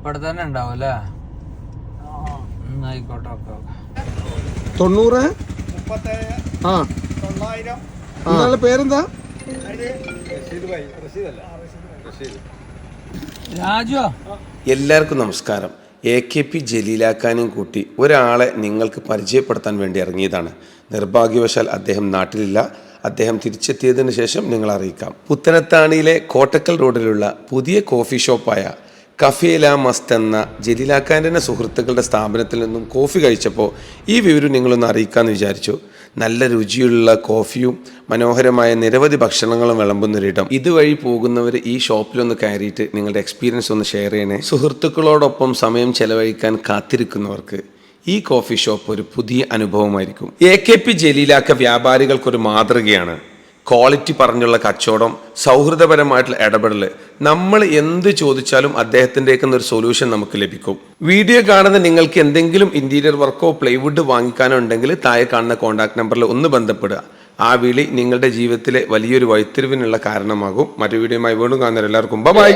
ഇവിടെ തന്നെ ഉണ്ടാവും അല്ലേ? ആയിക്കോട്ടെ. ഓക്കെ. 90 ആ 900 പേരെന്താ? രാജു. എല്ലാവർക്കും നമസ്കാരം. AKP ജലീലാക്കാനും കൂട്ടി ഒരാളെ നിങ്ങൾക്ക് പരിചയപ്പെടുത്താൻ വേണ്ടി ഇറങ്ങിയതാണ്. നിർഭാഗ്യവശാൽ അദ്ദേഹം നാട്ടിലില്ല. അദ്ദേഹം തിരിച്ചെത്തിയതിനു ശേഷം നിങ്ങൾ അറിയിക്കാം. പുത്തനത്താണിയിലെ കോട്ടക്കൽ റോഡിലുള്ള പുതിയ കോഫി ഷോപ്പായ കഫേ ലാ മസ്ത് എന്ന ജലീലാക്കാൻ്റെ സുഹൃത്തുക്കളുടെ സ്ഥാപനത്തിൽ നിന്നും കോഫി കഴിച്ചപ്പോൾ ഈ വിവരം നിങ്ങളൊന്ന് അറിയിക്കാമെന്ന് വിചാരിച്ചു. നല്ല രുചിയുള്ള കോഫിയും മനോഹരമായ നിരവധി ഭക്ഷണങ്ങളും വിളമ്പുന്നൊരിടം. ഇതുവഴി പോകുന്നവർ ഈ ഷോപ്പിലൊന്ന് കയറിയിട്ട് നിങ്ങളുടെ എക്സ്പീരിയൻസ് ഒന്ന് ഷെയർ ചെയ്യണേ. സുഹൃത്തുക്കളോടൊപ്പം സമയം ചെലവഴിക്കാൻ കാത്തിരിക്കുന്നവർക്ക് ഈ കോഫി ഷോപ്പ് ഒരു പുതിയ അനുഭവമായിരിക്കും. AKP ജലീലാക്ക വ്യാപാരികൾക്കൊരു മാതൃകയാണ്. ക്വാളിറ്റി പറഞ്ഞുള്ള കച്ചവടം, സൗഹൃദപരമായിട്ടുള്ള ഇടപെടൽ. നമ്മൾ എന്ത് ചോദിച്ചാലും അദ്ദേഹത്തിൻ്റെയൊക്കെ ഒരു സൊല്യൂഷൻ നമുക്ക് ലഭിക്കും. വീഡിയോ കാണുന്ന നിങ്ങൾക്ക് എന്തെങ്കിലും ഇന്റീരിയർ വർക്കോ പ്ലൈവുഡ് വാങ്ങിക്കാനോ ഉണ്ടെങ്കിൽ താഴെ കാണുന്ന കോൺടാക്ട് നമ്പറിൽ ഒന്ന് ബന്ധപ്പെടുക. ആ വിളി നിങ്ങളുടെ ജീവിതത്തിലെ വലിയൊരു വഴിത്തിരിവിനുള്ള കാരണമാകും. മറ്റു വീഡിയോയുമായി വീണ്ടും കാണുന്നവരെല്ലാവർക്കും ബൈ.